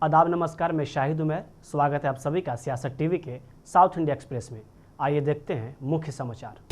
आदाब नमस्कार, मैं शाहिद उमैर। स्वागत है आप सभी का सियासत टीवी के साउथ इंडिया एक्सप्रेस में। आइए देखते हैं मुख्य समाचार।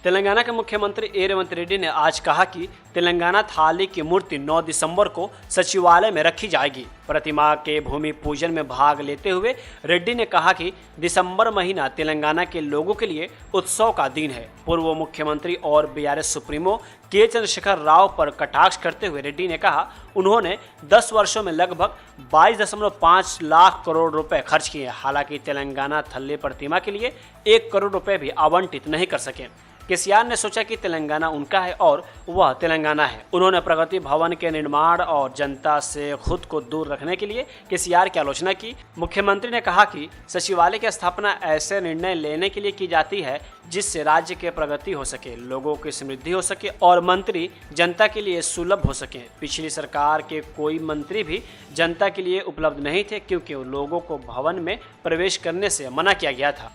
तेलंगाना के मुख्यमंत्री ए रेवंत रेड्डी ने आज कहा कि तेलंगाना थाली की मूर्ति 9 दिसंबर को सचिवालय में रखी जाएगी। प्रतिमा के भूमि पूजन में भाग लेते हुए रेड्डी ने कहा कि दिसंबर महीना तेलंगाना के लोगों के लिए उत्सव का दिन है। पूर्व मुख्यमंत्री और बीआरएस सुप्रीमो के चंद्रशेखर राव पर कटाक्ष करते हुए रेड्डी ने कहा उन्होंने 10 वर्षों में लगभग 22.5 लाख करोड़ रुपए खर्च किए। हालांकि तेलंगाना थल्ली प्रतिमा के लिए 1 करोड़ रुपए भी आवंटित नहीं कर सके। केसीआर ने सोचा कि तेलंगाना उनका है और वह तेलंगाना है। उन्होंने प्रगति भवन के निर्माण और जनता से खुद को दूर रखने के लिए केसीआर की आलोचना की। मुख्यमंत्री ने कहा कि सचिवालय की स्थापना ऐसे निर्णय लेने के लिए की जाती है जिससे राज्य के प्रगति हो सके, लोगों की समृद्धि हो सके और मंत्री जनता के लिए सुलभ हो सके। पिछली सरकार के कोई मंत्री भी जनता के लिए उपलब्ध नहीं थे क्योंकि लोगों को भवन में प्रवेश करने से मना किया गया था।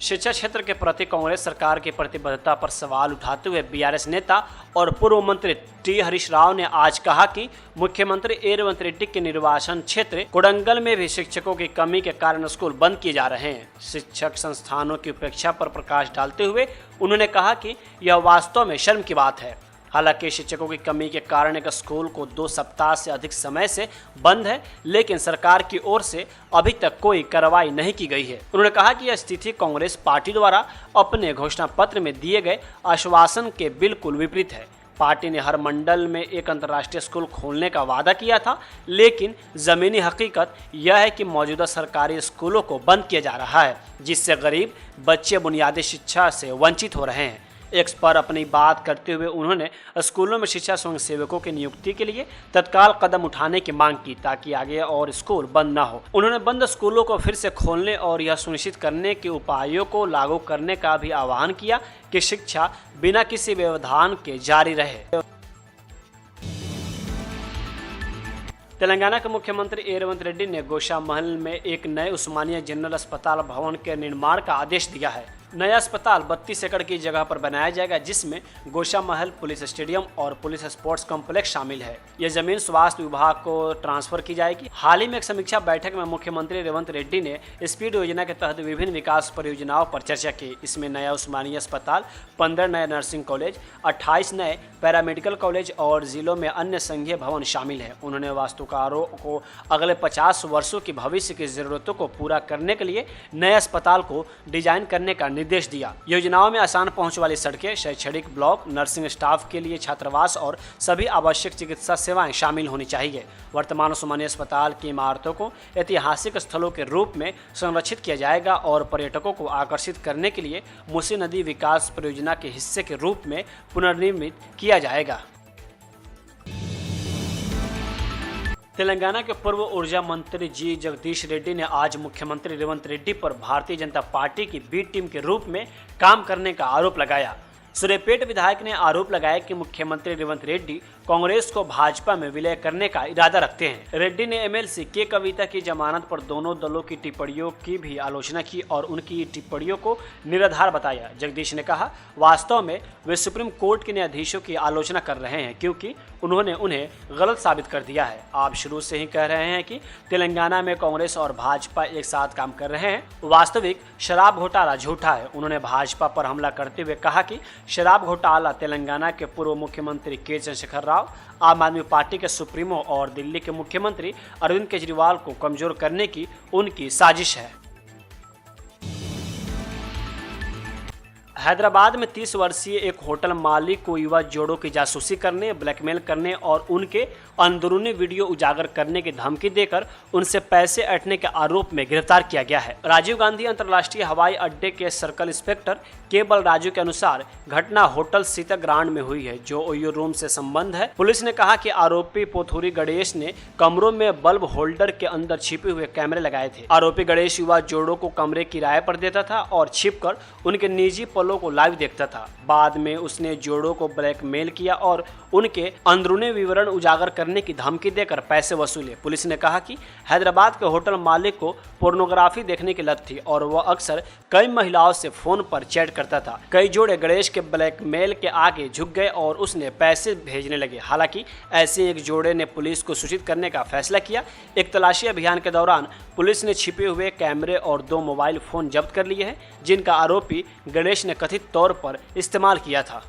शिक्षा क्षेत्र के प्रति कांग्रेस सरकार की प्रतिबद्धता पर सवाल उठाते हुए बीआरएस नेता और पूर्व मंत्री टी हरीश राव ने आज कहा कि मुख्यमंत्री ए रेवंत रेड्डी के निर्वाचन क्षेत्र कोडंगल में भी शिक्षकों की कमी के कारण स्कूल बंद किए जा रहे हैं। शिक्षक संस्थानों की उपेक्षा पर प्रकाश डालते हुए उन्होंने कहा कि यह वास्तव में शर्म की बात है। हालांकि शिक्षकों की कमी के कारण एक स्कूल को 2 सप्ताह से अधिक समय से बंद है, लेकिन सरकार की ओर से अभी तक कोई कार्रवाई नहीं की गई है। उन्होंने कहा कि यह स्थिति कांग्रेस पार्टी द्वारा अपने घोषणा पत्र में दिए गए आश्वासन के बिल्कुल विपरीत है। पार्टी ने हर मंडल में एक अंतर्राष्ट्रीय स्कूल खोलने का वादा किया था, लेकिन जमीनी हकीकत यह है कि मौजूदा सरकारी स्कूलों को बंद किया जा रहा है, जिससे गरीब बच्चे बुनियादी शिक्षा से वंचित हो रहे हैं। एक्स पर अपनी बात करते हुए उन्होंने स्कूलों में शिक्षा स्वयंसेवकों की नियुक्ति के लिए तत्काल कदम उठाने की मांग की ताकि आगे और स्कूल बंद न हो। उन्होंने बंद स्कूलों को फिर से खोलने और यह सुनिश्चित करने के उपायों को लागू करने का भी आह्वान किया कि शिक्षा बिना किसी व्यवधान के जारी रहे। तेलंगाना के मुख्यमंत्री ए रेवंत रेड्डी ने गोशा महल में एक नए उस्मानिया जनरल अस्पताल भवन के निर्माण का आदेश दिया है। नया अस्पताल 32 एकड़ की जगह पर बनाया जाएगा, जिसमें गोशा महल पुलिस स्टेडियम और पुलिस स्पोर्ट्स कॉम्प्लेक्स शामिल है। यह जमीन स्वास्थ्य विभाग को ट्रांसफर की जाएगी। हाल ही में एक समीक्षा बैठक में मुख्यमंत्री रेवंत रेड्डी ने स्पीड योजना के तहत विभिन्न विकास परियोजनाओं पर चर्चा की। इसमें नया उस्मानिया अस्पताल, 15 नए नर्सिंग कॉलेज, 28 नए पैरामेडिकल कॉलेज और जिलों में अन्य संघीय भवन शामिल है। उन्होंने वास्तुकारों को अगले 50 वर्षों की भविष्य की जरूरतों को पूरा करने के लिए नए अस्पताल को डिजाइन करने का निर्देश दिया। योजनाओं में आसान पहुंच वाली सड़कें, शैक्षणिक ब्लॉक, नर्सिंग स्टाफ के लिए छात्रावास और सभी आवश्यक चिकित्सा सेवाएं शामिल होनी चाहिए। वर्तमान उस्मानिया अस्पताल की इमारतों को ऐतिहासिक स्थलों के रूप में संरक्षित किया जाएगा और पर्यटकों को आकर्षित करने के लिए मूसी नदी विकास परियोजना के हिस्से के रूप में पुनर्निर्मित किया जाएगा। तेलंगाना के पूर्व ऊर्जा मंत्री जी जगदीश रेड्डी ने आज मुख्यमंत्री रेवंत रेड्डी पर भारतीय जनता पार्टी की बी टीम के रूप में काम करने का आरोप लगाया। सूर्यपेट विधायक ने आरोप लगाया कि मुख्यमंत्री रेवंत रेड्डी कांग्रेस को भाजपा में विलय करने का इरादा रखते हैं। रेड्डी ने एमएलसी के कविता की जमानत पर दोनों दलों की टिप्पणियों की भी आलोचना की और उनकी टिप्पणियों को निराधार बताया। जगदीश ने कहा, वास्तव में वे सुप्रीम कोर्ट के न्यायाधीशों की आलोचना कर रहे हैं क्योंकि उन्होंने उन्हें गलत साबित कर दिया है। आप शुरू से ही कह रहे हैं कि तेलंगाना में कांग्रेस और भाजपा एक साथ काम कर रहे हैं। वास्तविक शराब घोटाला झूठा है। उन्होंने भाजपा पर हमला करते हुए कहा कि शराब घोटाला तेलंगाना के पूर्व मुख्यमंत्री के चंद्रशेखर राव, आम आदमी पार्टी के सुप्रीमो और दिल्ली के मुख्यमंत्री अरविंद केजरीवाल को कमजोर करने की उनकी साजिश है। हैदराबाद में 30 वर्षीय एक होटल मालिक को युवा जोड़ों की जासूसी करने, ब्लैकमेल करने और उनके अंदरूनी वीडियो उजागर करने की धमकी देकर उनसे पैसे ऐंठने के आरोप में गिरफ्तार किया गया है। राजीव गांधी अंतर्राष्ट्रीय हवाई अड्डे के सर्कल इंस्पेक्टर केबल राजू के अनुसार घटना होटल सीता ग्रांड में हुई है, जो ओयो रूम से संबंध है। पुलिस ने कहा कि आरोपी पोथुरी गणेश ने कमरों में बल्ब होल्डर के अंदर छिपे हुए कैमरे लगाए थे। आरोपी गणेश युवा जोड़ों को कमरे किराए पर देता था और छिपकर उनके निजी पलों को लाइव देखता था। बाद में उसने जोड़ों को ब्लैकमेल किया और उनके अंदरूनी विवरण उजागर करने की धमकी देकर पैसे वसूले। पुलिस ने कहा कि हैदराबाद के होटल मालिक को पोर्नोग्राफी देखने की लत थी और वह अक्सर कई महिलाओं से फोन पर चैट करता था। कई जोड़े गणेश के ब्लैकमेल के आगे झुक गए और उसने पैसे भेजने लगे। हालांकि ऐसे एक जोड़े ने पुलिस को सूचित करने का फैसला किया। एक तलाशी अभियान के दौरान पुलिस ने छिपे हुए कैमरे और 2 मोबाइल फोन जब्त कर लिए हैं, जिनका आरोपी गणेश ने कथित तौर पर इस्तेमाल किया था।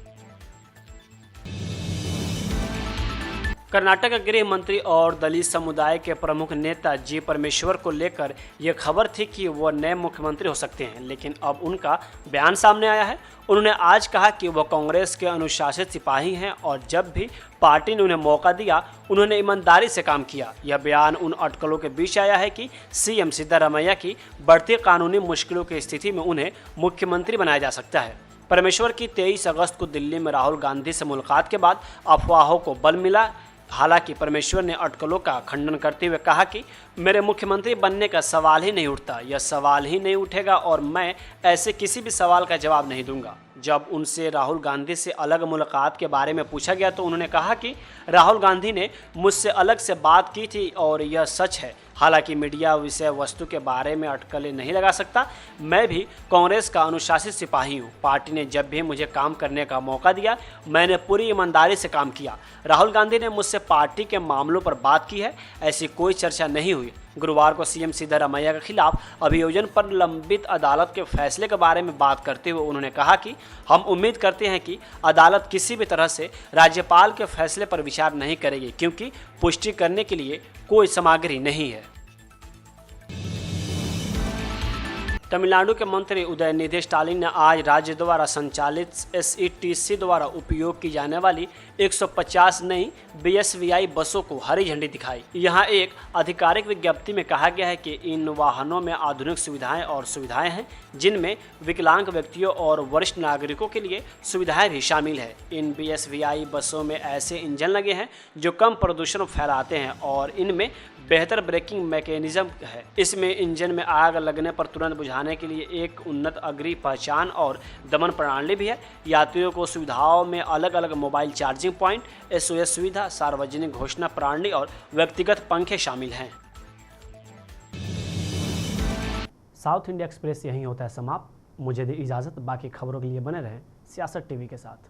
कर्नाटक के गृह मंत्री और दलित समुदाय के प्रमुख नेता जी परमेश्वर को लेकर यह खबर थी कि वह नए मुख्यमंत्री हो सकते हैं, लेकिन अब उनका बयान सामने आया है। उन्होंने आज कहा कि वह कांग्रेस के अनुशासित सिपाही हैं और जब भी पार्टी ने उन्हें मौका दिया उन्होंने ईमानदारी से काम किया। यह बयान उन अटकलों के बीच आया है कि सीएम सिद्धारमैया की बढ़ती कानूनी मुश्किलों की स्थिति में उन्हें मुख्यमंत्री बनाया जा सकता है। परमेश्वर की 23 अगस्त को दिल्ली में राहुल गांधी से मुलाकात के बाद अफवाहों को बल मिला। हालांकि परमेश्वर ने अटकलों का खंडन करते हुए कहा कि मेरे मुख्यमंत्री बनने का सवाल ही नहीं उठता, यह सवाल ही नहीं उठेगा और मैं ऐसे किसी भी सवाल का जवाब नहीं दूंगा। जब उनसे राहुल गांधी से अलग मुलाकात के बारे में पूछा गया तो उन्होंने कहा कि राहुल गांधी ने मुझसे अलग से बात की थी और यह सच है। हालांकि मीडिया विषय वस्तु के बारे में अटकलें नहीं लगा सकता। मैं भी कांग्रेस का अनुशासित सिपाही हूँ। पार्टी ने जब भी मुझे काम करने का मौका दिया मैंने पूरी ईमानदारी से काम किया। राहुल गांधी ने मुझसे पार्टी के मामलों पर बात की है, ऐसी कोई चर्चा नहीं हुई। गुरुवार को सीएम सिद्धारमैया के खिलाफ अभियोजन पर लंबित अदालत के फैसले के बारे में बात करते हुए उन्होंने कहा कि हम उम्मीद करते हैं कि अदालत किसी भी तरह से राज्यपाल के फैसले पर विचार नहीं करेगी, क्योंकि पुष्टि करने के लिए कोई सामग्री नहीं है। तमिलनाडु के मंत्री उदयनिधि स्टालिन ने आज राज्य द्वारा संचालित SETC द्वारा उपयोग की जाने वाली 150 नई BSVI बसों को हरी झंडी दिखाई। यहाँ एक आधिकारिक विज्ञप्ति में कहा गया है कि इन वाहनों में आधुनिक सुविधाएं हैं, जिनमें विकलांग व्यक्तियों और वरिष्ठ नागरिकों के लिए सुविधाएं भी शामिल है। इन BSVI बसों में ऐसे इंजन लगे हैं जो कम प्रदूषण फैलाते हैं और इनमें बेहतर ब्रेकिंग मैकेनिज्म है। इसमें इंजन में आग लगने पर तुरंत बुझाने के लिए एक उन्नत अग्नि पहचान और दमन प्रणाली भी है। यात्रियों को सुविधाओं में अलग अलग मोबाइल चार्जिंग पॉइंट, SOS सुविधा, सार्वजनिक घोषणा प्रणाली और व्यक्तिगत पंखे शामिल हैं। साउथ इंडिया एक्सप्रेस यहीं होता है समाप्त। मुझे दी इजाज़त। बाकी खबरों के लिए बने रहें सियासत टीवी के साथ।